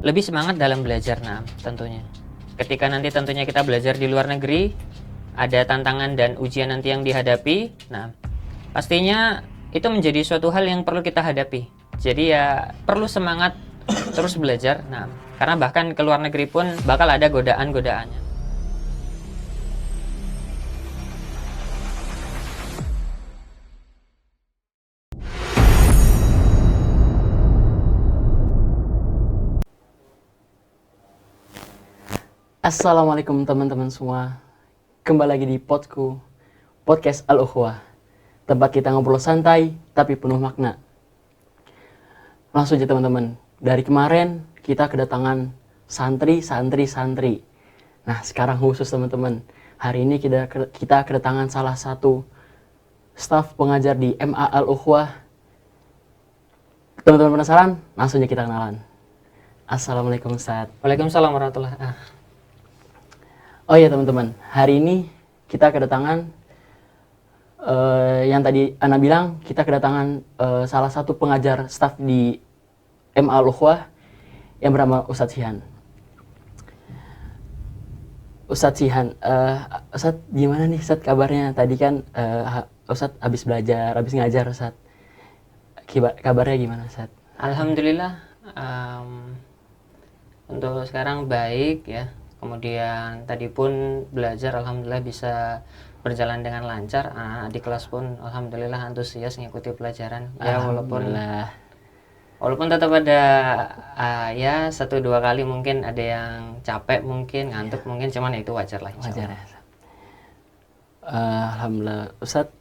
lebih semangat dalam belajar. Nah, tentunya. Ketika nanti tentunya kita belajar di luar negeri, ada tantangan dan ujian nanti yang dihadapi. Nah, pastinya itu menjadi suatu hal yang perlu kita hadapi. Jadi ya perlu semangat terus belajar. Nah, karena bahkan ke luar negeri pun bakal ada godaan-godaannya. Assalamualaikum teman-teman semua. Kembali lagi di podcast Al-Ukhwah. Tempat kita ngobrol santai tapi penuh makna. Langsung aja teman-teman. Dari kemarin kita kedatangan santri. Nah, sekarang khusus teman-teman. Hari ini kita kedatangan salah satu staf pengajar di MA Al-Ukhwah. Teman-teman penasaran? Langsung aja kita kenalan. Assalamualaikum Ustaz. Waalaikumsalam warahmatullahi wabarakatuh. Oh iya teman-teman, hari ini kita kedatangan yang tadi Ana bilang, kita kedatangan salah satu pengajar staf di MA Al-Ukhwah yang bernama Ustadz Sihan. Ustadz gimana nih Ustadz kabarnya? Tadi kan Ustadz habis belajar, habis ngajar Ustadz. Kabarnya gimana Ustadz? Alhamdulillah, untuk sekarang baik ya. Kemudian tadi pun belajar alhamdulillah bisa berjalan dengan lancar. Di kelas pun alhamdulillah antusias mengikuti pelajaran. Ya walaupun tetap ada ya 1-2 kali mungkin ada yang capek, mungkin ngantuk, mungkin cuman itu wajar lah. Wajar ya. Alhamdulillah. Ustadz,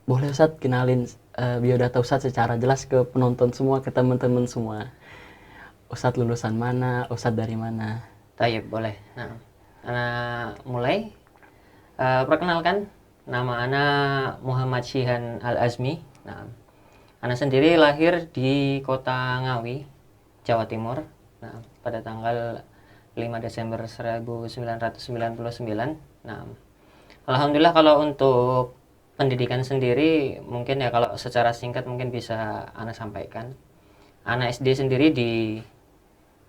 boleh Ustadz kenalin biodata Ustadz secara jelas ke penonton semua, ke teman-teman semua. Ustadz lulusan mana, Ustadz dari mana? Tayyip, boleh. Nah, Ana mulai. Perkenalkan, nama Ana Muhammad Syihan Al-Azmi. Nah, Ana sendiri lahir di kota Ngawi, Jawa Timur. Nah, pada tanggal 5 Desember 1999. Nah, alhamdulillah kalau untuk pendidikan sendiri mungkin ya kalau secara singkat mungkin bisa Ana sampaikan. Ana SD sendiri di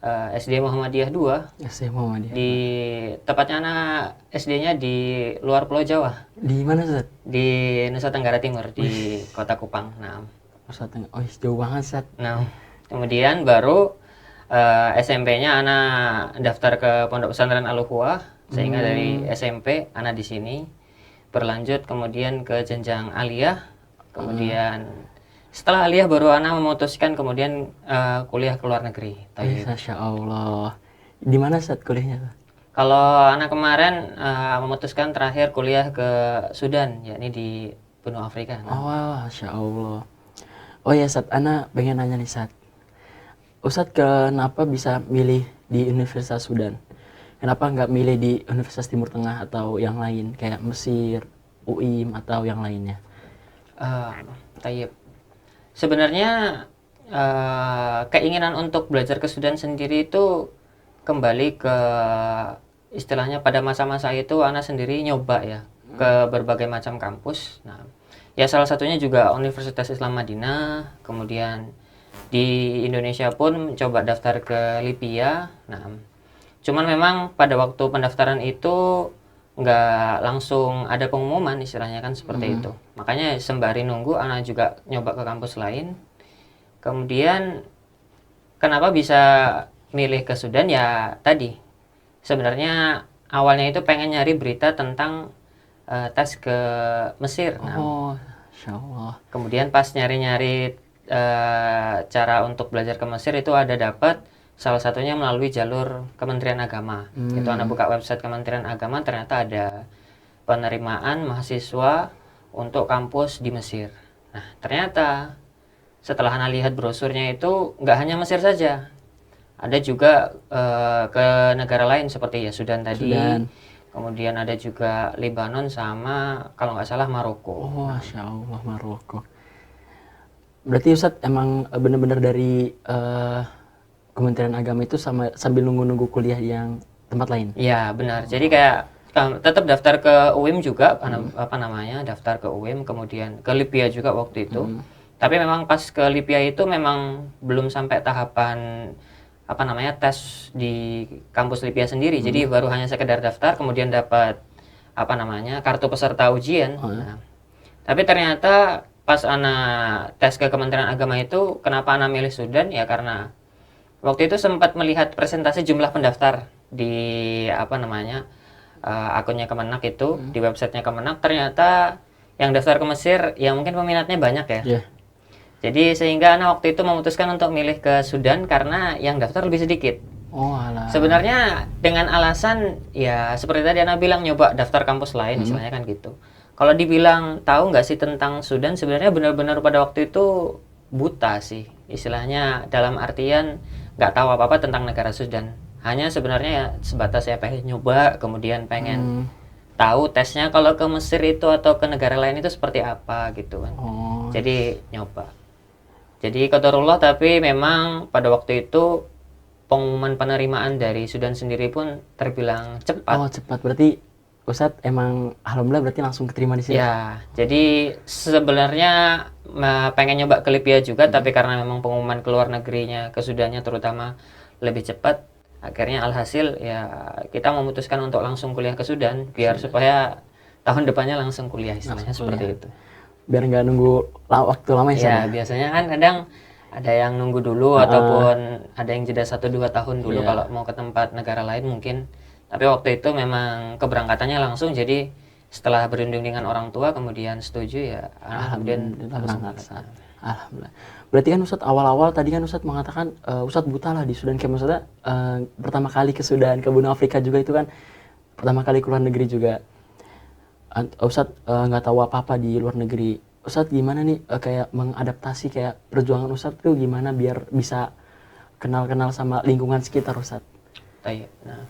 SD Muhammadiyah 2. SD Muhammadiyah. Di tepatnya anak SD-nya di luar Pulau Jawa. Di mana Ustaz? Di Nusa Tenggara Timur, di Kota Kupang. Nah, Nusa Tenggara. Oh, jauh banget Ustaz. Nah, kemudian baru SMP-nya anak daftar ke Pondok Pesantren Al-Ukhwah, sehingga dari SMP anak di sini berlanjut kemudian ke jenjang aliyah. Kemudian setelah aliyah baru Ana memutuskan kemudian kuliah ke luar negeri. Masya Allah. Di mana saat kuliahnya? Kalau Ana kemarin memutuskan terakhir kuliah ke Sudan, yakni di benua Afrika. Oh, Masya Allah. Oh ya Ustadz, Ana pengen nanya nih Ustadz. Ustadz kenapa bisa milih di Universitas Sudan? Kenapa nggak milih di Universitas Timur Tengah atau yang lain kayak Mesir, UIM atau yang lainnya? Tayyip. Sebenarnya keinginan untuk belajar ke Sudan sendiri itu kembali ke istilahnya pada masa-masa itu Ana sendiri nyoba ya ke berbagai macam kampus. Nah, ya salah satunya juga Universitas Islam Madinah, kemudian di Indonesia pun coba daftar ke Libya. Nah, cuman memang pada waktu pendaftaran itu nggak langsung ada pengumuman istilahnya kan seperti itu. Makanya sembari nunggu Ana juga nyoba ke kampus lain. Kemudian kenapa bisa milih ke Sudan ya tadi. Sebenarnya awalnya itu pengen nyari berita tentang tes ke Mesir. Oh, Insya Allah. Kemudian pas nyari-nyari cara untuk belajar ke Mesir itu ada dapat salah satunya melalui jalur Kementerian Agama. Itu Ana buka website Kementerian Agama, ternyata ada penerimaan mahasiswa untuk kampus di Mesir. Nah, ternyata setelah Ana lihat brosurnya itu nggak hanya Mesir saja. Ada juga ke negara lain seperti ya Sudan tadi. Kemudian ada juga Lebanon sama kalau nggak salah Maroko. Oh, Masya Allah, Maroko. Berarti Ustadz emang benar-benar dari Kementerian Agama itu sambil nunggu-nunggu kuliah yang tempat lain? Iya benar. Jadi kayak tetap daftar ke UIM juga, daftar ke UIM, kemudian ke Libya juga waktu itu. Tapi memang pas ke Libya itu memang belum sampai tahapan tes di kampus Lipia sendiri. Jadi baru hanya sekedar daftar kemudian dapat kartu peserta ujian. Nah, tapi ternyata pas Ana tes ke Kementerian Agama itu, kenapa Ana milih Sudan ya karena waktu itu sempat melihat presentasi jumlah pendaftar di akunnya Kemenak itu, di websitenya Kemenak, ternyata yang daftar ke Mesir ya mungkin peminatnya banyak ya. Yeah. Jadi sehingga Ana waktu itu memutuskan untuk milih ke Sudan karena yang daftar lebih sedikit. Oh, alah. Sebenarnya dengan alasan ya seperti tadi Ana bilang nyoba daftar kampus lain, istilahnya kan gitu. Kalau dibilang tahu nggak sih tentang Sudan, sebenarnya benar-benar pada waktu itu buta sih, istilahnya dalam artian nggak tahu apa-apa tentang negara Sudan. Hanya sebenarnya ya sebatas ya pengen nyoba, kemudian pengen tahu tesnya kalau ke Mesir itu atau ke negara lain itu seperti apa gitu kan. Oh. Jadi nyoba. Jadi qadarullah, tapi memang pada waktu itu pengumuman penerimaan dari Sudan sendiri pun terbilang cepat. Oh, cepat. Berarti Ustadz emang alhamdulillah berarti langsung keterima di sini. Ya, jadi sebenarnya pengen nyoba ke Libya juga, tapi karena memang pengumuman keluar negerinya ke Sudannya terutama lebih cepat, akhirnya alhasil ya kita memutuskan untuk langsung kuliah ke Sudan biar supaya tahun depannya langsung kuliah, istilahnya seperti itu. Biar nggak nunggu waktu lama ya. Biasanya kan kadang ada yang nunggu dulu ataupun ada yang jeda 1-2 tahun dulu kalau mau ke tempat negara lain mungkin. Tapi waktu itu memang keberangkatannya langsung, jadi setelah berunding dengan orang tua kemudian setuju ya kemudian berangkat. Alhamdulillah. Berarti kan Ustadz awal-awal tadi kan Ustadz mengatakan Ustadz buta lah di Sudan, kayak maksudnya pertama kali ke Sudan, ke benua Afrika juga itu kan pertama kali keluar negeri juga. Ustadz nggak tahu apa-apa di luar negeri. Ustadz gimana nih kayak mengadaptasi, kayak perjuangan Ustadz tuh gimana biar bisa kenal-kenal sama lingkungan sekitar Ustadz? Nah,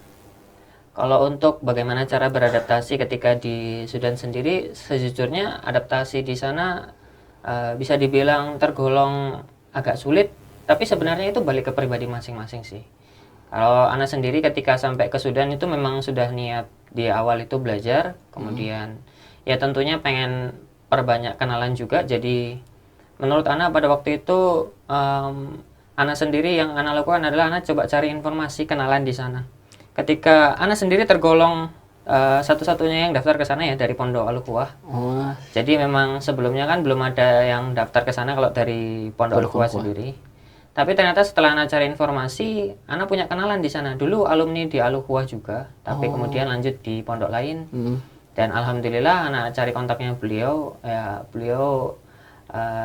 kalau untuk bagaimana cara beradaptasi ketika di Sudan sendiri, sejujurnya adaptasi di sana bisa dibilang tergolong agak sulit, tapi sebenarnya itu balik ke pribadi masing-masing sih. Kalau Ana sendiri ketika sampai ke Sudan itu memang sudah niat di awal itu belajar, kemudian ya tentunya pengen perbanyak kenalan juga. Jadi menurut Ana pada waktu itu Ana sendiri yang Ana lakukan adalah Ana coba cari informasi kenalan di sana. Ketika Ana sendiri tergolong satu-satunya yang daftar ke sana ya dari Pondok Al-Ukhuwah. Jadi memang sebelumnya kan belum ada yang daftar ke sana kalau dari Pondok Al-Ukhuwah sendiri. Tapi ternyata setelah Ana cari informasi, Ana punya kenalan di sana. Dulu alumni di Al-Ukhuwah juga, tapi kemudian lanjut di pondok lain. Dan alhamdulillah Ana cari kontaknya beliau, ya beliau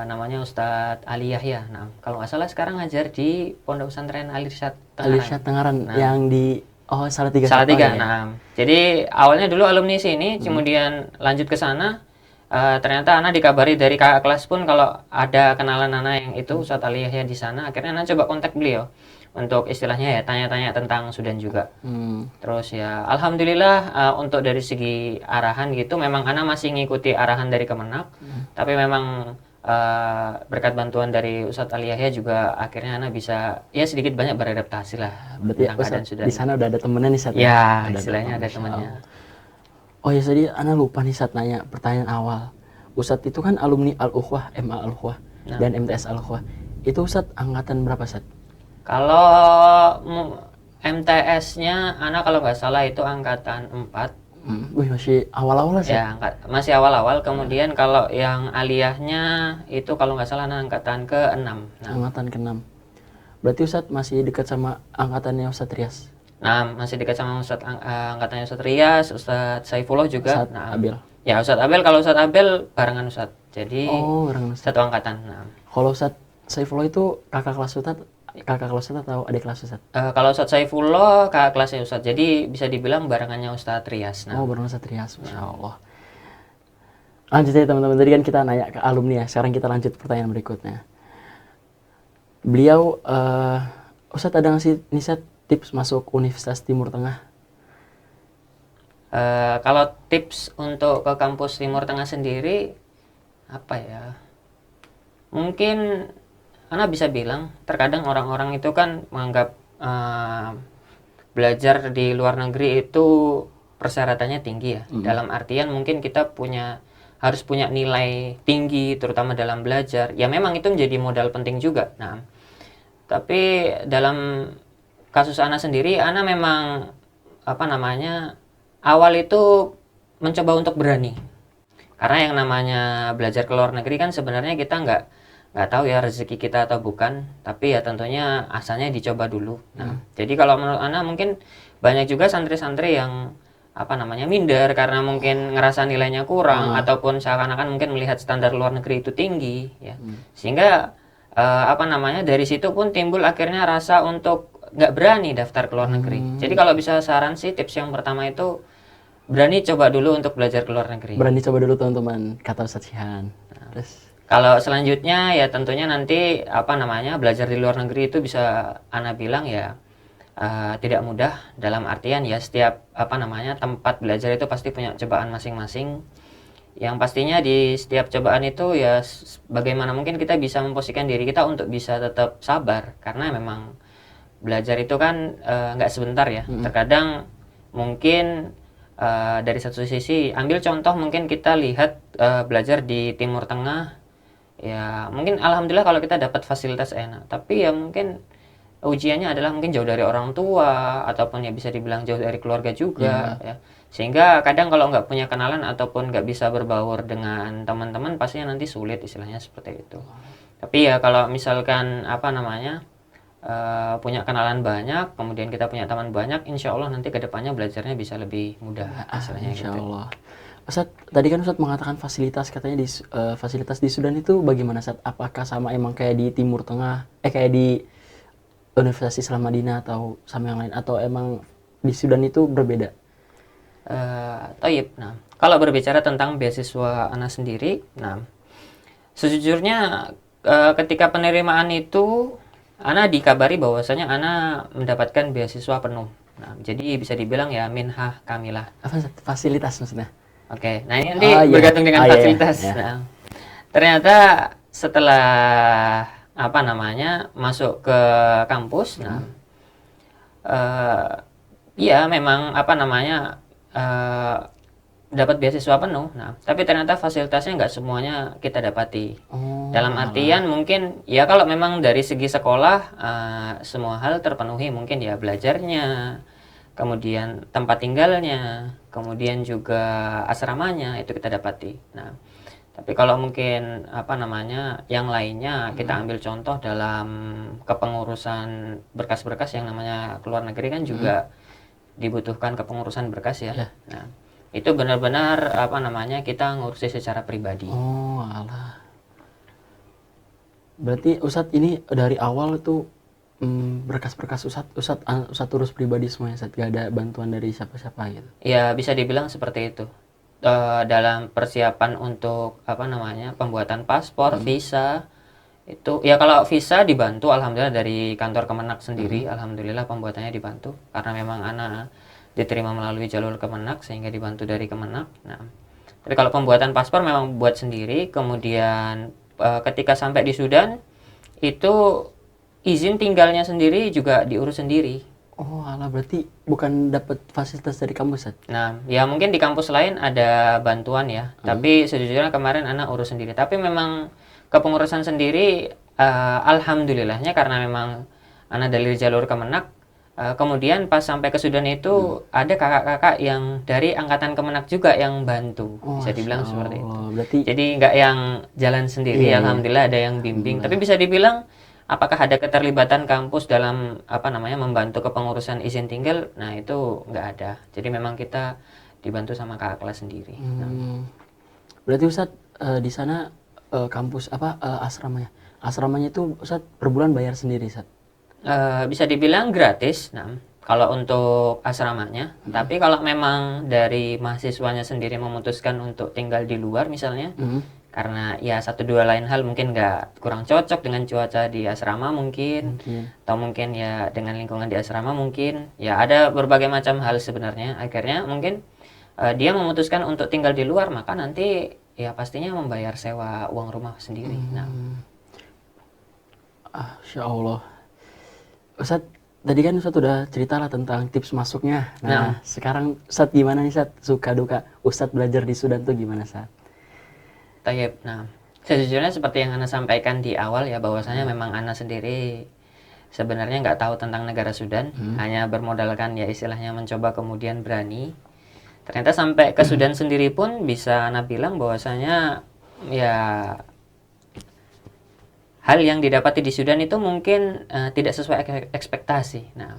namanya Ustadz Ali Yahya. Nah, kalau nggak salah sekarang ngajar di Pondok Pesantren Al Irsyad Tengaran. Al Irsyad Tengaran yang di Salatiga. Ya? Nah, jadi awalnya dulu alumni sini, kemudian lanjut ke sana. Ternyata Ana dikabari dari kakak kelas pun kalau ada kenalan Ana yang itu Ustadz Ali Yahya di sana. Akhirnya Ana coba kontak beliau untuk istilahnya ya tanya-tanya tentang Sudan juga. Terus ya alhamdulillah untuk dari segi arahan gitu memang Ana masih ngikuti arahan dari Kemenak. Tapi memang berkat bantuan dari Ustadz Ali Yahya juga akhirnya Ana bisa ya sedikit banyak beradaptasi lah. Berarti Ustadz di sana udah ada temennya nih Ustadz? Ya, istilahnya ada temannya. Oh ya, tadi Ana lupa nih Ustadz nanya pertanyaan awal. Ustadz itu kan alumni Al-Ukhuwah, MA Al-Ukhuwah dan MTS Al-Ukhuwah. Itu Ustadz angkatan berapa Ustadz? Kalau MTS-nya Ana kalau nggak salah itu angkatan 4. Wih, masih awal-awal sih. Ya, masih awal-awal. Kemudian kalau yang aliyahnya itu kalau nggak salah angkatan ke-6. Angkatan ke-6. Berarti Ustadz masih dekat sama angkatannya Ustadz Rias? Nah, masih dekat sama angkatannya Ustadz Rias, Ustadz Saifullah juga. Ustadz Abil? Ya, Ustadz Abel. Kalau Ustadz Abel barengan Ustadz. Jadi barengan Ustadz. Satu angkatan. Kalau Ustadz Saifullah itu kakak kelas Ustadz atau adik kelas Ustadz? Kalau Ustadz Saifullah kakak kelasnya Ustadz. Jadi bisa dibilang barengannya Ustadz Rias. Barengan Ustadz Rias. Masya Allah. Lanjut aja teman-teman. Tadi kan kita nanya ke alumni ya. Sekarang kita lanjut pertanyaan berikutnya. Beliau, Ustadz ada ngasih nih tips masuk Universitas Timur Tengah? Kalau tips untuk ke kampus Timur Tengah sendiri, apa ya? Mungkin Ana bisa bilang, terkadang orang-orang itu kan menganggap belajar di luar negeri itu persyaratannya tinggi ya. Dalam artian mungkin kita harus punya nilai tinggi, terutama dalam belajar. Ya memang itu menjadi modal penting juga. Nah, tapi dalam kasus Ana sendiri, Ana memang apa namanya awal itu mencoba untuk berani. Karena yang namanya belajar ke luar negeri kan sebenarnya kita nggak tahu ya rezeki kita atau bukan, tapi ya tentunya asalnya dicoba dulu. Nah, jadi kalau menurut Ana mungkin banyak juga santri-santri yang apa namanya minder karena mungkin ngerasa nilainya kurang ataupun seakan-akan mungkin melihat standar luar negeri itu tinggi ya. Sehingga apa namanya dari situ pun timbul akhirnya rasa untuk nggak berani daftar ke luar negeri. Jadi kalau bisa saran sih tips yang pertama itu berani coba dulu untuk belajar ke luar negeri. Berani coba dulu teman-teman, kata Ustadz Shihan. Terus Kalau selanjutnya ya tentunya nanti apa namanya belajar di luar negeri itu bisa Ana bilang ya tidak mudah dalam artian ya setiap apa namanya tempat belajar itu pasti punya cobaan masing-masing. Yang pastinya di setiap cobaan itu ya bagaimana mungkin kita bisa memposisikan diri kita untuk bisa tetap sabar karena memang belajar itu kan nggak sebentar ya. Terkadang mungkin dari satu sisi ambil contoh mungkin kita lihat belajar di Timur Tengah ya mungkin alhamdulillah kalau kita dapat fasilitas enak tapi ya mungkin ujiannya adalah mungkin jauh dari orang tua ataupun ya bisa dibilang jauh dari keluarga juga ya sehingga kadang kalau nggak punya kenalan ataupun nggak bisa berbaur dengan teman-teman pastinya nanti sulit istilahnya seperti itu. Tapi ya kalau misalkan apa namanya punya kenalan banyak kemudian kita punya teman banyak insya Allah nanti kedepannya belajarnya bisa lebih mudah istilahnya insya gitu. Allah. Ustadz, tadi kan Ustadz mengatakan fasilitas katanya di fasilitas di Sudan itu bagaimana Ustadz? Apakah sama emang kayak di Timur Tengah kayak di Universitas Islam Madinah atau sama yang lain atau emang di Sudan itu berbeda? Toyib. Nah, kalau berbicara tentang beasiswa Ana sendiri, nah sejujurnya ketika penerimaan itu Ana dikabari bahwasanya Ana mendapatkan beasiswa penuh. Nah, jadi bisa dibilang ya minhah kamilah. Apa fasilitas maksudnya? Oke, nah ini nanti bergantung dengan fasilitas. Iya. Nah, ternyata setelah apa namanya masuk ke kampus, nah iya memang apa namanya dapat beasiswa penuh. Nah, tapi ternyata fasilitasnya nggak semuanya kita dapati. Dalam artian mungkin ya kalau memang dari segi sekolah semua hal terpenuhi mungkin ya belajarnya, kemudian tempat tinggalnya, kemudian juga asramanya itu kita dapati. Nah, tapi kalau mungkin apa namanya yang lainnya kita ambil contoh dalam kepengurusan berkas-berkas yang namanya keluar negeri kan juga dibutuhkan kepengurusan berkas ya. Nah, itu benar-benar apa namanya kita ngurusi secara pribadi. Oh, alah. Berarti Ustadz ini dari awal tuh berkas-berkas Ustadz urus pribadi semuanya, Ustadz, gak ada bantuan dari siapa-siapa gitu. Ya bisa dibilang seperti itu. Dalam persiapan untuk apa namanya pembuatan paspor, visa itu ya kalau visa dibantu alhamdulillah dari kantor Kemenak sendiri, alhamdulillah pembuatannya dibantu karena memang anak diterima melalui jalur Kemenak sehingga dibantu dari Kemenak. Nah, tapi kalau pembuatan paspor memang buat sendiri, kemudian ketika sampai di Sudan itu izin tinggalnya sendiri juga diurus sendiri. Oh, alah, berarti bukan dapat fasilitas dari kampus, Ustadz? Nah, ya mungkin di kampus lain ada bantuan ya, tapi sejujurnya kemarin anak urus sendiri. Tapi memang kepengurusan sendiri, alhamdulillahnya karena memang anak dari jalur Kemenak, kemudian pas sampai ke Sudan itu ada kakak-kakak yang dari angkatan Kemenak juga yang bantu, bisa dibilang seperti itu. Berarti jadi nggak yang jalan sendiri, alhamdulillah ada yang bimbing. Tapi bisa dibilang apakah ada keterlibatan kampus dalam apa namanya membantu kepengurusan izin tinggal? Nah itu nggak ada. Jadi memang kita dibantu sama kakak kelas sendiri. Berarti Ustadz di sana kampus apa asramanya? Asramanya itu Ustadz per bulan bayar sendiri, Ustadz? Bisa dibilang gratis. Nah kalau untuk asramanya, tapi kalau memang dari mahasiswanya sendiri memutuskan untuk tinggal di luar misalnya. Karena ya satu dua lain hal mungkin nggak kurang cocok dengan cuaca di asrama mungkin atau mungkin ya dengan lingkungan di asrama mungkin ya ada berbagai macam hal sebenarnya akhirnya mungkin dia memutuskan untuk tinggal di luar maka nanti ya pastinya membayar sewa uang rumah sendiri. Nah, Insya Allah. Ustadz, tadi kan Ustadz udah cerita lah tentang tips masuknya. Nah, sekarang Ustadz gimana nih Ustadz suka duka Ustadz belajar di Sudan tuh gimana Ustadz? Tayyip. Nah, sejujurnya seperti yang Ana sampaikan di awal ya bahwasanya memang Ana sendiri sebenarnya nggak tahu tentang negara Sudan, hanya bermodalkan ya istilahnya mencoba kemudian berani. Ternyata sampai ke Sudan sendiri pun bisa Ana bilang bahwasanya ya hal yang didapati di Sudan itu mungkin tidak sesuai ekspektasi. Nah,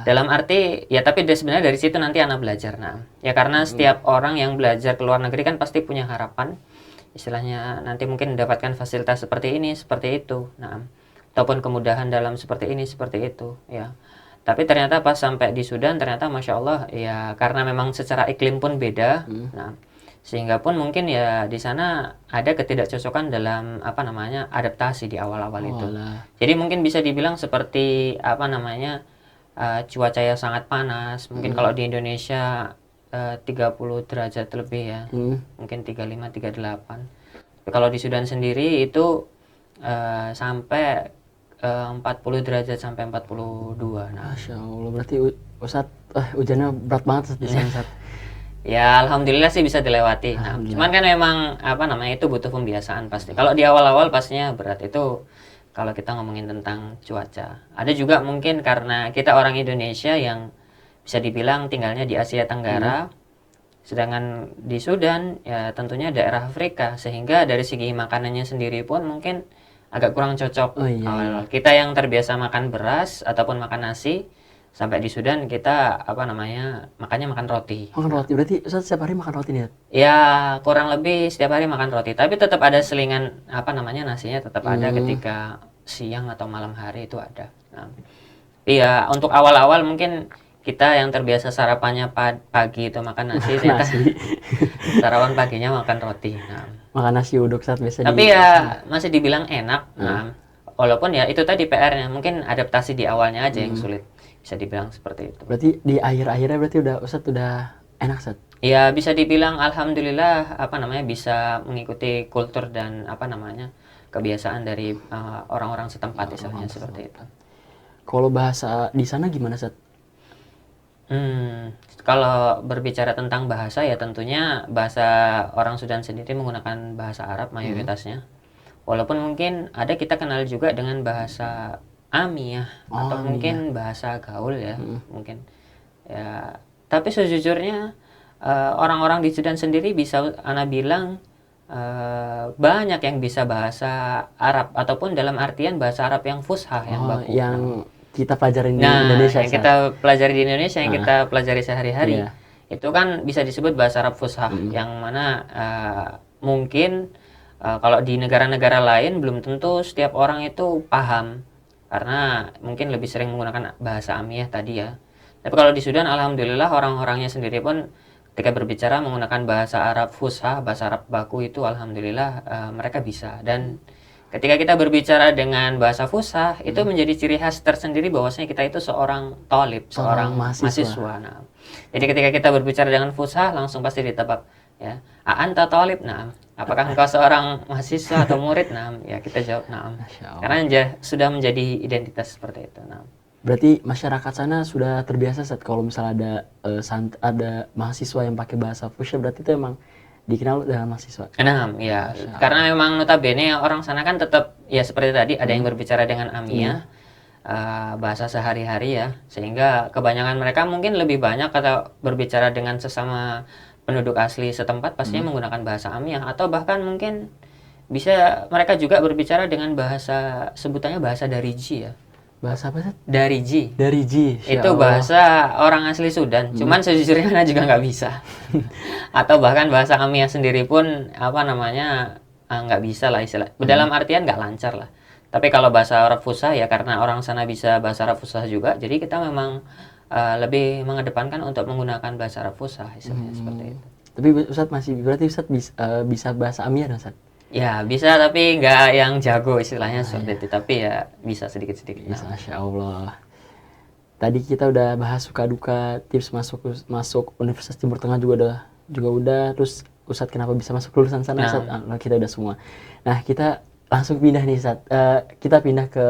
dalam arti ya tapi sebenarnya dari situ nanti Ana belajar. Nah, ya karena setiap orang yang belajar ke luar negeri kan pasti punya harapan, istilahnya nanti mungkin mendapatkan fasilitas seperti ini, seperti itu. Nah, ataupun kemudahan dalam seperti ini, seperti itu. Ya. Tapi ternyata pas sampai di Sudan ternyata Masya Allah ya karena memang secara iklim pun beda. Nah, sehingga pun mungkin ya di sana ada ketidakcocokan dalam apa namanya adaptasi di awal-awal itu. Jadi mungkin bisa dibilang seperti apa namanya cuaca yang sangat panas. Mungkin kalau di Indonesia 30 derajat lebih ya, mungkin 35, 38. Tapi kalau di Sudan sendiri itu sampai 40 derajat sampai 42. Nah, Masya Allah, berarti Ustadz hujannya berat banget di sana, Ustadz. Ya alhamdulillah sih bisa dilewati. Nah, cuman kan memang apa namanya itu butuh pembiasaan pasti. Kalau di awal-awal pastinya berat itu kalau kita ngomongin tentang cuaca. Ada juga mungkin karena kita orang Indonesia yang bisa dibilang tinggalnya di Asia Tenggara. Sedangkan di Sudan ya tentunya daerah Afrika, sehingga dari segi makanannya sendiri pun mungkin agak kurang cocok. Kita yang terbiasa makan beras ataupun makan nasi, sampai di Sudan kita apa namanya makannya makan roti. Makan roti, berarti Ustaz setiap hari makan roti nih? Ya kurang lebih setiap hari makan roti, tapi tetap ada selingan apa namanya nasinya tetap ada ketika siang atau malam hari itu ada. Nah, iya untuk awal-awal mungkin kita yang terbiasa sarapannya pagi itu makan nasi, kita sarapan paginya makan roti. Nah, makan nasi uduk saat biasa. Tapi ya masih dibilang enak. Nah, walaupun ya itu tadi PR-nya mungkin adaptasi di awalnya aja yang sulit. Bisa dibilang seperti itu. Berarti di akhir-akhirnya berarti Ustadz udah enak, Ustadz? Ya bisa dibilang alhamdulillah apa namanya bisa mengikuti kultur dan apa namanya kebiasaan dari orang-orang setempat istilahnya seperti itu. Kalau bahasa di sana gimana, Ustadz? Kalau berbicara tentang bahasa ya tentunya bahasa orang Sudan sendiri menggunakan bahasa Arab mayoritasnya. Walaupun mungkin ada kita kenal juga dengan bahasa Amiyah atau mungkin bahasa gaul ya mungkin. Ya, tapi sejujurnya orang-orang di Sudan sendiri bisa Ana bilang banyak yang bisa bahasa Arab ataupun dalam artian bahasa Arab yang fushah yang baku. Yang kita pelajarin di Indonesia. Yang kita pelajari di Indonesia, yang kita pelajari sehari-hari, itu kan bisa disebut bahasa Arab fushah, yang mana mungkin kalau di negara-negara lain belum tentu setiap orang itu paham, karena mungkin lebih sering menggunakan bahasa Amiyah tadi ya. Tapi kalau di Sudan, alhamdulillah orang-orangnya sendiri pun ketika berbicara menggunakan bahasa Arab fushah, bahasa Arab baku itu alhamdulillah mereka bisa. Dan ketika kita berbicara dengan bahasa fushah, itu menjadi ciri khas tersendiri bahwasanya kita itu seorang thalib, seorang mahasiswa. Nah, jadi ketika kita berbicara dengan fushah, langsung pasti ditebak. Ya, anta thalib? Nah, apakah engkau seorang mahasiswa atau murid? Nah, ya kita jawab nah. Karena sudah menjadi identitas seperti itu. Nah, berarti masyarakat sana sudah terbiasa saat kalau misalnya ada mahasiswa yang pakai bahasa fushah, berarti itu emang dikenal dengan mahasiswa. Nah, ya, karena memang notabene orang sana kan tetap ya seperti tadi ada yang berbicara dengan Amiyah, bahasa sehari-hari ya, sehingga kebanyakan mereka mungkin lebih banyak atau berbicara dengan sesama penduduk asli setempat pastinya menggunakan bahasa Amiyah, atau bahkan mungkin bisa mereka juga berbicara dengan bahasa sebutannya bahasa Dariji ya. Bahasa apa sih? Dariji. Dariji. Itu bahasa orang asli Sudan. Cuman sejujurnya Ana juga nggak bisa. Atau bahkan bahasa Amiyah sendiri pun apa namanya nggak bisa lah istilah. Dalam artian nggak lancar lah. Tapi kalau bahasa Arab Fusha ya karena orang sana bisa bahasa Arab Fusha juga, jadi kita memang lebih mengedepankan untuk menggunakan bahasa Arab Fusha istilahnya seperti itu. Tapi Ustadz berarti Ustadz bisa bahasa Amiyah dong, Ustadz? Ya bisa tapi nggak yang jago istilahnya seperti itu, tapi ya bisa sedikit-sedikit. Masya Allah. Tadi kita udah bahas suka duka tips masuk Universitas Timur Tengah juga udah. Terus Ustadz kenapa bisa masuk lulusan sana? Ustadz, kita udah semua. Nah kita langsung pindah nih Ustadz. Kita pindah ke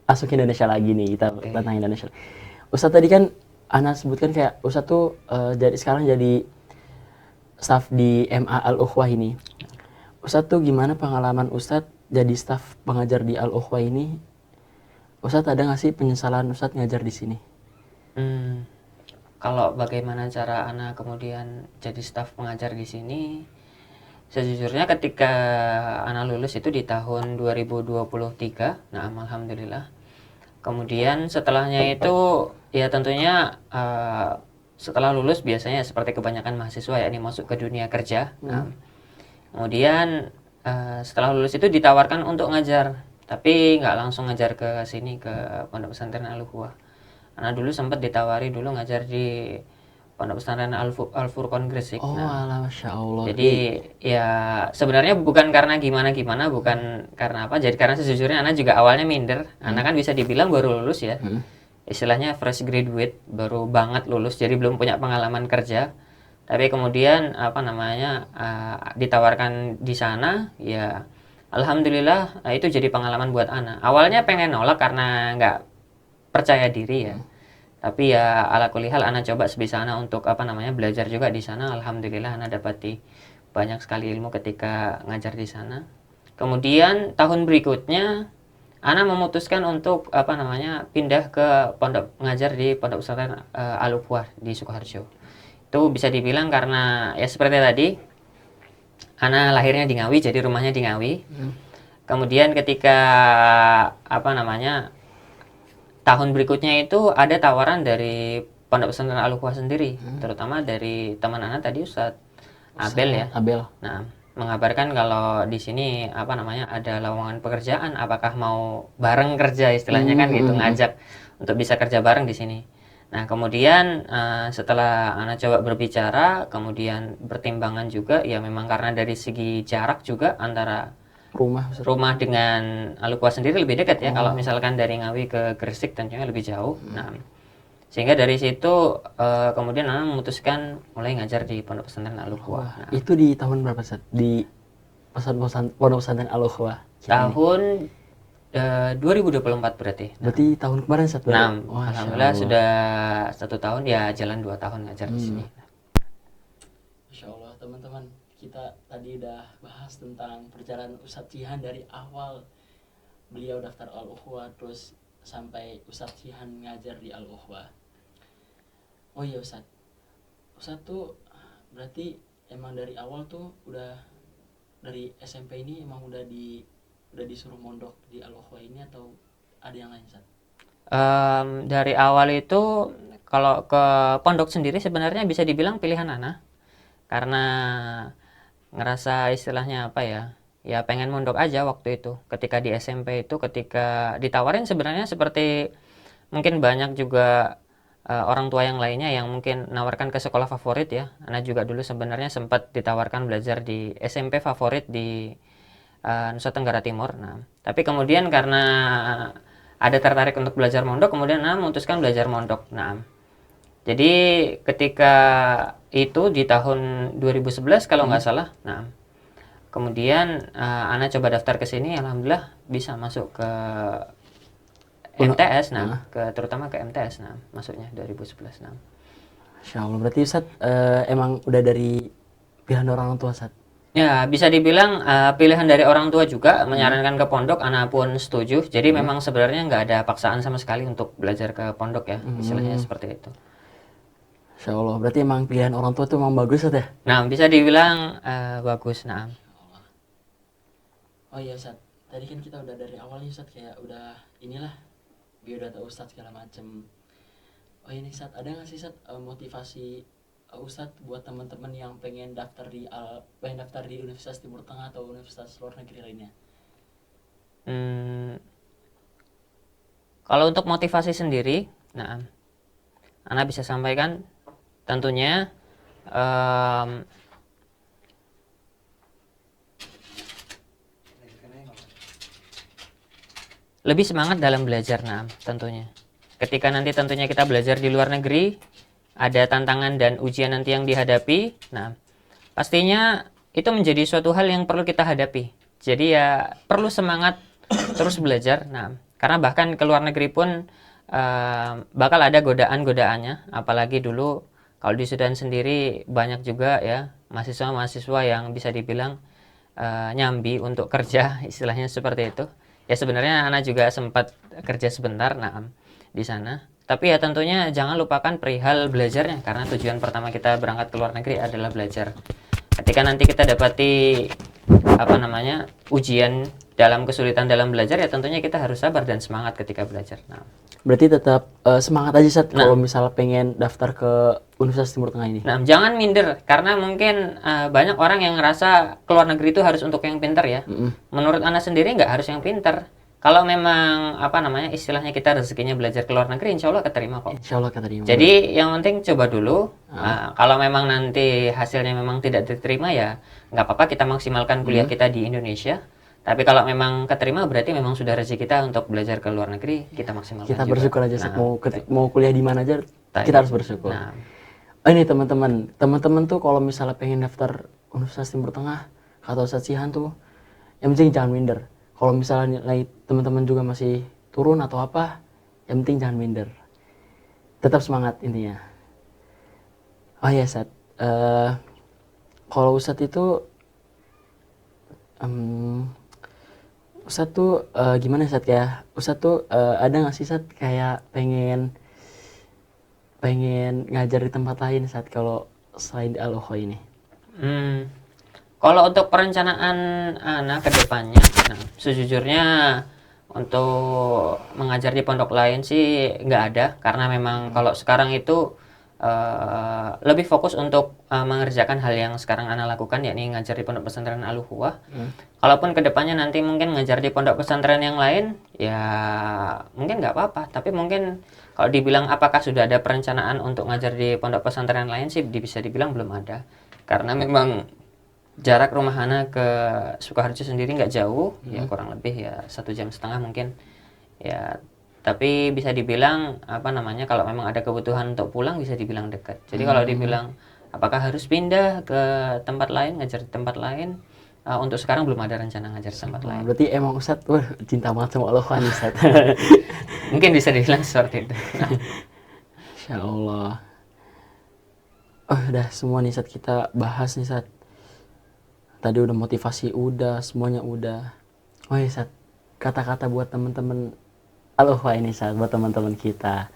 masuk Indonesia lagi nih, kita tentang Indonesia. Ustadz tadi kan Ana sebutkan kayak Ustadz tuh sekarang jadi staf di MA Al-Ukhwah ini. Ustadz tuh gimana pengalaman Ustadz jadi staf pengajar di Al-Ukhwah ini? Ustadz ada nggak sih penyesalan Ustadz ngajar di sini? Hmm, kalau bagaimana cara Ana kemudian jadi staf pengajar di sini, sejujurnya ketika Ana lulus itu di tahun 2023, nah alhamdulillah. Kemudian setelahnya itu ya tentunya setelah lulus biasanya seperti kebanyakan mahasiswa ya ini masuk ke dunia kerja. Nah, kemudian setelah lulus itu ditawarkan untuk ngajar, tapi nggak langsung ngajar ke sini ke Pondok Pesantren Al-Ukhwah. Karena dulu sempat ditawari dulu ngajar di Pondok Pesantren Al-Furqon Gresik. Oh Nah, alah, Masya Allah. jadi ya sebenarnya bukan karena gimana-gimana, bukan karena apa. Jadi karena sejujurnya Ana juga awalnya minder. Ana kan bisa dibilang baru lulus ya. Istilahnya fresh graduate, baru banget lulus, jadi belum punya pengalaman kerja. Tapi kemudian apa namanya ditawarkan di sana, ya alhamdulillah itu jadi pengalaman buat Ana. Awalnya pengen nolak karena nggak percaya diri ya. Tapi ya ala kulli hal Ana coba sebisa Ana untuk apa namanya belajar juga di sana. Alhamdulillah Ana dapati banyak sekali ilmu ketika ngajar di sana. Kemudian tahun berikutnya Ana memutuskan untuk apa namanya pindah ke pondok ngajar di Pondok Pesantren Al-Ukhwah di Sukoharjo. Itu bisa dibilang karena ya seperti tadi Ana lahirnya di Ngawi, jadi rumahnya di Ngawi. Kemudian ketika apa namanya tahun berikutnya itu ada tawaran dari Pondok Pesantren Al-Ukhwah sendiri, terutama dari teman Ana tadi Ustadz Abel ya. Abel. Nah, mengabarkan kalau di sini apa namanya ada lowongan pekerjaan, apakah mau bareng kerja istilahnya kan gitu, ngajak untuk bisa kerja bareng di sini. Nah, kemudian setelah Ana coba berbicara, kemudian pertimbangan juga ya memang karena dari segi jarak juga antara rumah dengan Al-Ukhwah sendiri lebih dekat ya. Kalau misalkan dari Ngawi ke Gresik tentunya lebih jauh. Nah, sehingga dari situ kemudian Ana memutuskan mulai ngajar di Pondok Pesantren Al-Ukhwah. Nah, Itu di tahun berapa Ustadz? Di Pondok Pesantren Al-Ukhwah. tahun 2024 berarti. Berarti tahun kemarin Ustadz? Nah, alhamdulillah sudah 1 tahun ya, jalan 2 tahun ngajar di sini. Masya Allah teman-teman, kita tadi udah bahas tentang perjalanan Ustadz Jihan dari awal beliau daftar Al-Ukhwah terus sampai Ustadz Jihan ngajar di Al-Ukhwah. Oh iya Ustadz tuh berarti emang dari awal tuh udah dari SMP ini emang udah disuruh mondok di Al-Ukhwah ini atau ada yang lain Ustadz? Dari awal itu kalau ke pondok sendiri sebenarnya bisa dibilang pilihan Ana, karena ngerasa istilahnya apa ya, ya pengen mondok aja waktu itu. Ketika di SMP itu ketika ditawarin sebenarnya seperti mungkin banyak juga orang tua yang lainnya yang mungkin nawarkan ke sekolah favorit ya. Ana juga dulu sebenarnya sempat ditawarkan belajar di SMP favorit di Nusa Tenggara Timur. Nah, tapi kemudian karena ada tertarik untuk belajar mondok, kemudian Ana memutuskan belajar mondok. Nah, jadi ketika itu di tahun 2011 kalau nggak salah. Nah, kemudian Ana coba daftar ke sini, alhamdulillah bisa masuk ke MTS. Nah, terutama ke MTS. Nah, masuknya 2011. Nah, Masya Allah, berarti Ustadz emang udah dari pilihan orang tua Ustadz? ya bisa dibilang pilihan dari orang tua juga menyarankan ke pondok, Ana pun setuju. Jadi memang sebenarnya nggak ada paksaan sama sekali untuk belajar ke pondok ya, istilahnya seperti itu. Masya Allah, berarti emang pilihan orang tua itu emang bagus Ustadz ya? Nah, bisa dibilang bagus. Nah, oh iya Ustadz, tadi kan kita udah dari awal nih Ustadz kayak udah inilah biodata Ustadz segala macem. Oh ini Ustadz, ada nggak sih Ustadz motivasi Ustadz buat teman-teman yang pengen daftar di Universitas Timur Tengah atau Universitas luar negeri lainnya? Kalau untuk motivasi sendiri, nah, Ana bisa sampaikan tentunya lebih semangat dalam belajar. Nah, tentunya ketika nanti tentunya kita belajar di luar negeri, ada tantangan dan ujian nanti yang dihadapi. Nah, pastinya itu menjadi suatu hal yang perlu kita hadapi. Jadi ya perlu semangat terus belajar. Nah, karena bahkan ke luar negeri pun bakal ada godaan-godaannya. Apalagi dulu kalau di Sudan sendiri banyak juga ya mahasiswa-mahasiswa yang bisa dibilang nyambi untuk kerja, istilahnya seperti itu. Ya sebenarnya Ana juga sempat kerja sebentar, nah di sana. Tapi ya tentunya jangan lupakan perihal belajarnya, karena tujuan pertama kita berangkat ke luar negeri adalah belajar. Ketika nanti kita dapati ujian dalam kesulitan dalam belajar, ya tentunya kita harus sabar dan semangat ketika belajar. Nah, Berarti tetap semangat aja Sat Nah. kalau misalnya pengen daftar ke Universitas Timur Tengah ini. Nah, jangan minder, karena mungkin banyak orang yang ngerasa ke luar negeri itu harus untuk yang pintar ya. Menurut Ana sendiri nggak harus yang pintar. Kalau memang istilahnya kita rezekinya belajar ke luar negeri, insya Allah keterima kok. Insya Allah kata dia. Jadi yang penting coba dulu. Kalau memang nanti hasilnya memang tidak diterima, ya nggak apa-apa, kita maksimalkan kuliah kita di Indonesia. Tapi kalau memang keterima, berarti memang sudah rezeki kita untuk belajar ke luar negeri, kita maksimalkan Kita juga. bersyukur aja Sat. Mau kuliah di mana aja kita harus bersyukur. Nah, Ini teman-teman tuh kalau misalnya pengen daftar Universitas Timur Tengah atau Ustadz Sihan tuh, yang penting jangan minder. Kalau misalnya nilai teman-teman juga masih turun atau apa, yang penting jangan minder. Tetap semangat intinya. Oh ya Ustadz, kalau Ustadz itu, Ustadz tuh gimana Ustadz ya? Ustadz tuh ada nggak sih Ustadz kayak pengen ngajar di tempat lain saat kalau selain di Al-Ukhuwah ini? Kalau untuk perencanaan anak ke depannya, sejujurnya untuk mengajar di pondok lain sih nggak ada, karena memang kalau sekarang itu lebih fokus untuk mengerjakan hal yang sekarang Ana lakukan, yakni ngajar di pondok pesantren Al-Ukhuwah. Kalaupun kedepannya nanti mungkin ngajar di pondok pesantren yang lain, ya mungkin nggak apa-apa. Tapi mungkin kalau dibilang apakah sudah ada perencanaan untuk ngajar di pondok pesantren lain sih, bisa dibilang belum ada. Karena memang jarak rumah Ana ke Sukoharjo sendiri nggak jauh, ya kurang lebih ya 1,5 jam mungkin. Ya, tapi bisa dibilang kalau memang ada kebutuhan untuk pulang, bisa dibilang dekat. Jadi kalau dibilang apakah harus pindah ke tempat lain, ngajar di tempat lain, untuk sekarang belum ada rencana ngajar di tempat lain. Berarti emang Ustadz cinta banget sama Al-Ukhuwah nih Ustadz. Mungkin bisa dibilang seperti itu. Insya Allah. Oh udah semua nih Ustadz kita bahas nih Ustadz. Tadi udah motivasi udah, semuanya udah. Oh ya Ustadz, kata-kata buat teman-teman Al-Ukhuwah ini Ustadz, buat teman-teman kita.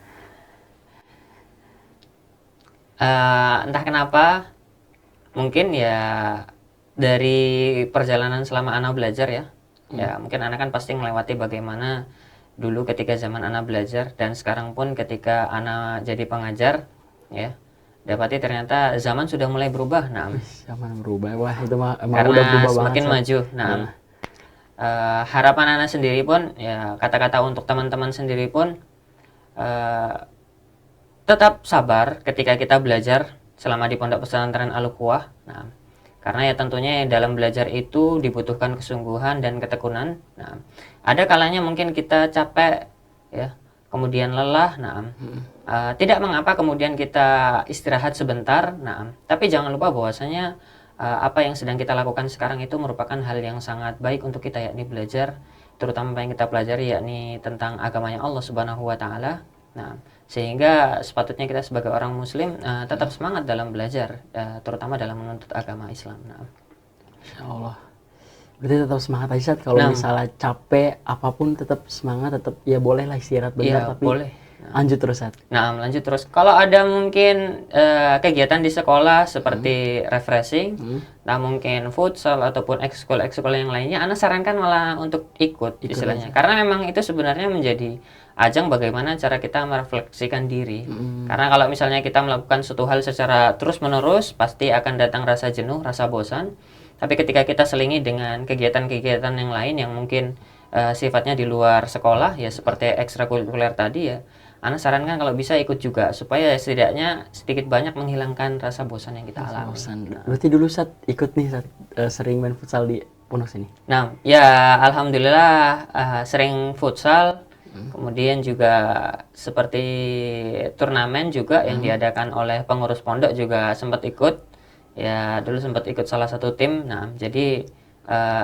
Entah kenapa, mungkin ya dari perjalanan selama Ana belajar ya, ya mungkin Ana kan pasti melewati bagaimana dulu ketika zaman Ana belajar, dan sekarang pun ketika Ana jadi pengajar, ya dapati ternyata zaman sudah mulai berubah. Zaman berubah, wah itu mah emang Karena udah berubah semakin banget. maju. Harapan Ana sendiri pun, ya kata-kata untuk teman-teman sendiri pun, tetap sabar ketika kita belajar selama di pondok pesantren Al-Ukhuwah. Karena ya tentunya dalam belajar itu dibutuhkan kesungguhan dan ketekunan. Ada kalanya mungkin kita capek, ya, kemudian lelah. Tidak mengapa kemudian kita istirahat sebentar. Tapi jangan lupa bahwasanya apa yang sedang kita lakukan sekarang itu merupakan hal yang sangat baik untuk kita, yakni belajar, terutama apa yang kita pelajari yakni tentang agamanya Allah Subhanahu wa taala. Sehingga sepatutnya kita sebagai orang muslim tetap semangat dalam belajar, terutama dalam menuntut agama Islam. Insya Allah. Berarti tetap semangat aja Ustadz. Kalau misalnya capek apapun tetap semangat, tetap ya boleh lah istirahat bentar, tapi boleh. Lanjut terus Ustadz. Lanjut terus. Kalau ada mungkin kegiatan di sekolah seperti refreshing, mungkin futsal ataupun ekskul yang lainnya, Ana sarankan malah untuk ikut istilahnya. Karena memang itu sebenarnya menjadi ajang bagaimana cara kita merefleksikan diri. Karena kalau misalnya kita melakukan suatu hal secara terus-menerus, pasti akan datang rasa jenuh, rasa bosan. Tapi ketika kita selingi dengan kegiatan-kegiatan yang lain yang mungkin sifatnya di luar sekolah, ya seperti ekstrakurikuler tadi, ya Ana sarankan kalau bisa ikut juga, supaya setidaknya sedikit banyak menghilangkan rasa bosan yang kita alami. Berarti dulu ikut nih sering main futsal di pondok sini. Ya alhamdulillah sering futsal. Kemudian juga seperti turnamen juga yang diadakan oleh pengurus pondok juga sempat ikut. Ya dulu sempat ikut salah satu tim. Jadi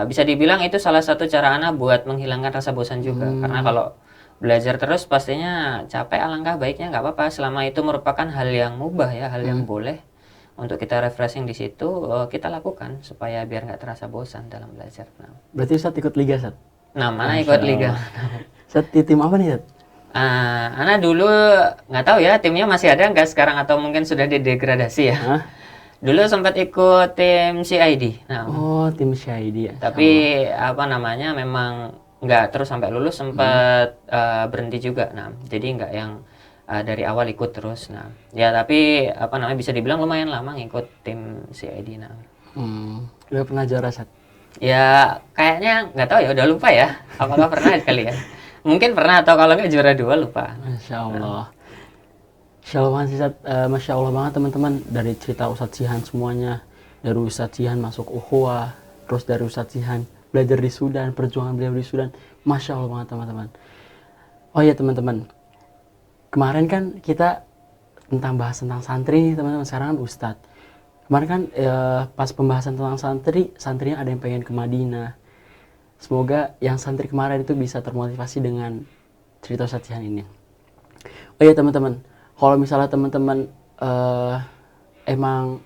bisa dibilang itu salah satu cara Ana buat menghilangkan rasa bosan juga. Karena kalau belajar terus pastinya capek, alangkah baiknya nggak apa-apa selama itu merupakan hal yang mubah, ya, hal yang boleh untuk kita refreshing di situ, kita lakukan supaya biar nggak terasa bosan dalam belajar. Berarti Ustadz ikut liga, Ustadz? Mana ikut liga? Sat, di tim apa nih, Sat? Anak dulu nggak tahu ya timnya masih ada nggak sekarang atau mungkin sudah didegradasi ya. Hah? Dulu sempat ikut tim CID. Nah, Oh, tim Syahidi ya. tapi apa namanya memang nggak terus sampai lulus, sempat berhenti juga. Nah, jadi nggak yang dari awal ikut terus. Nah, ya tapi apa namanya bisa dibilang lumayan lama ngikut tim CID. Nah, Udah pernah juara, Sat? ya kayaknya nggak tahu ya, udah lupa ya. Apakah pernah kali ya? Mungkin pernah atau kalau nggak juara 2 lupa. Masya Allah. Masya Allah banget sih, Sat. Masya Allah banget teman-teman. Dari cerita Ustadz Sihan semuanya. Dari Ustadz Sihan masuk ukhuwah. Terus dari Ustadz Sihan belajar di Sudan. Perjuangan beliau di Sudan. Masya Allah banget teman-teman. Oh iya teman-teman. Kemarin kan kita bahas tentang santri nih teman-teman. Sekarang kan Ustadz. Kemarin kan pas pembahasan tentang santrinya ada yang pengen ke Madinah. Semoga yang santri kemarin itu bisa termotivasi dengan cerita Ustadz Sihan ini. Oh iya teman-teman, kalau misalnya teman-teman emang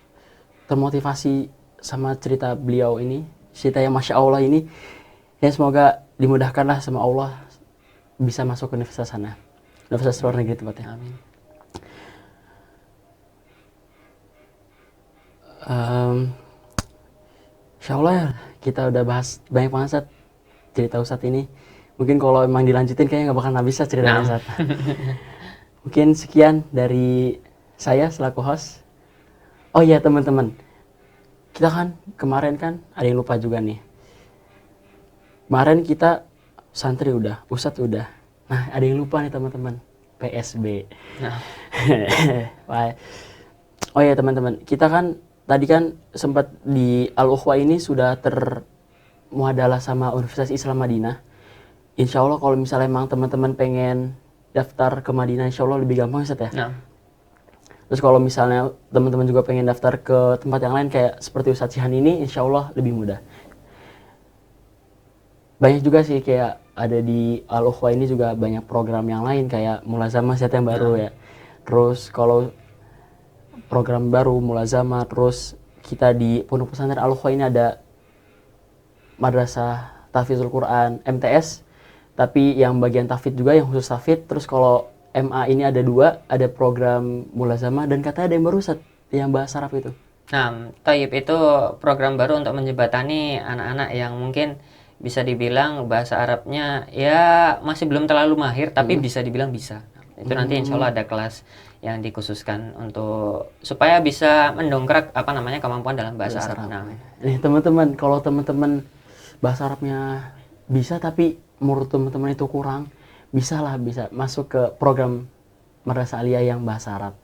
termotivasi sama cerita beliau ini, cerita yang Masya Allah ini, ya semoga dimudahkanlah sama Allah bisa masuk ke universitas sana. Universitas luar negeri tempatnya. Amin. Insya Allah ya, kita udah bahas banyak banget Sat, cerita Ustadz ini. Mungkin kalau emang dilanjutin kayaknya nggak bakal habis ceritanya Sat. Mungkin sekian dari saya selaku host. Oh iya teman-teman, kita kan kemarin kan ada yang lupa juga nih. Kemarin kita santri udah, Ustadz udah. Nah ada yang lupa nih teman-teman, PSB. Nah. Oh iya teman-teman, kita kan tadi kan sempat di Al-Ukhwah ini sudah termuadalah sama Universitas Islam Madinah. Insya Allah kalau misalnya emang teman-teman pengen daftar ke Madinah, insya Allah lebih gampang Ustaz ya. Nah. Terus kalau misalnya teman-teman juga pengen daftar ke tempat yang lain kayak seperti Ustadz Sihan ini, insya Allah lebih mudah. Banyak juga sih kayak ada di Al-Ukhwah ini juga banyak program yang lain kayak Mulazamah Zat yang baru ya. Terus kalau program baru Mulazamah, terus kita di Pondok Pesantren Al-Ukhwah ini ada Madrasah Tahfidzul Quran MTS, tapi yang bagian tahfidz juga yang khusus tahfidz. Terus kalau MA ini ada 2, ada program Mulazamah dan katanya ada yang baru Ustaz, yang bahasa Arab itu. Nah, Thayyib itu program baru untuk menjembatani anak-anak yang mungkin bisa dibilang bahasa Arabnya ya masih belum terlalu mahir, tapi bisa dibilang bisa. Itu nanti insya Allah ada kelas yang dikhususkan untuk supaya bisa mendongkrak apa namanya kemampuan dalam bahasa Arab. Nah, nih teman-teman, kalau teman-teman bahasa Arabnya bisa tapi menurut teman-teman itu kurang, bisa masuk ke program Madrasah Aliyah yang bahasa Arab.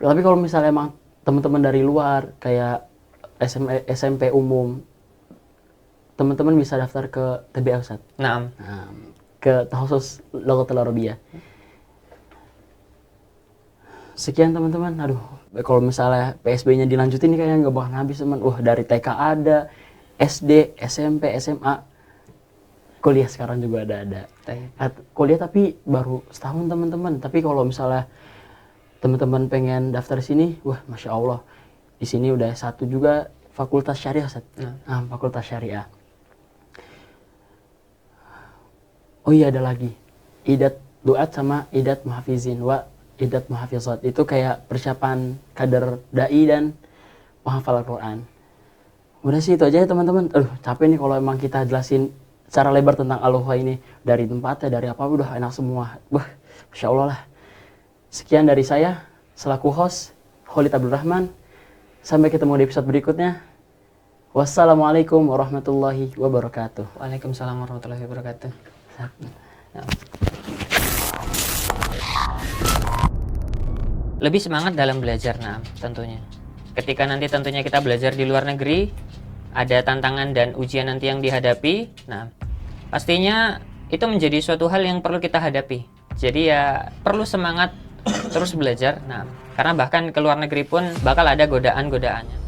Tapi kalau misalnya emang teman-teman dari luar kayak SMP umum, teman-teman bisa daftar ke TBA Ustaz. nah, Ke Takhusus Lughatul Arabiyyah. Sekian teman-teman. Aduh, kalau misalnya PSB-nya dilanjutin nih kayaknya nggak bakal habis teman. Dari TK ada, SD, SMP, SMA, kuliah sekarang juga ada. Kuliah tapi baru setahun teman-teman. Tapi kalau misalnya teman-teman pengen daftar sini, wah Masya Allah, di sini udah satu juga Fakultas Syariah Ustaz. Fakultas Syariah. Oh iya ada lagi, Idat Duat sama Idat Muhafizin Idat Muhafizat. Itu kayak persiapan kader dai dan menghafal Al-Quran. Udah sih itu aja ya teman-teman. Capek nih kalau emang kita jelasin secara lebar tentang Al-Ukhwah ini. Dari tempatnya, dari apa, udah enak semua. Masya Allah lah. Sekian dari saya, selaku host, Khalid Abdul Rahman. Sampai ketemu di episode berikutnya. Wassalamualaikum warahmatullahi wabarakatuh. Waalaikumsalam warahmatullahi wabarakatuh. Lebih semangat dalam belajar, tentunya. Ketika nanti tentunya kita belajar di luar negeri, ada tantangan dan ujian nanti yang dihadapi. Pastinya itu menjadi suatu hal yang perlu kita hadapi. Jadi ya perlu semangat terus belajar. Karena bahkan ke luar negeri pun bakal ada godaan-godaannya.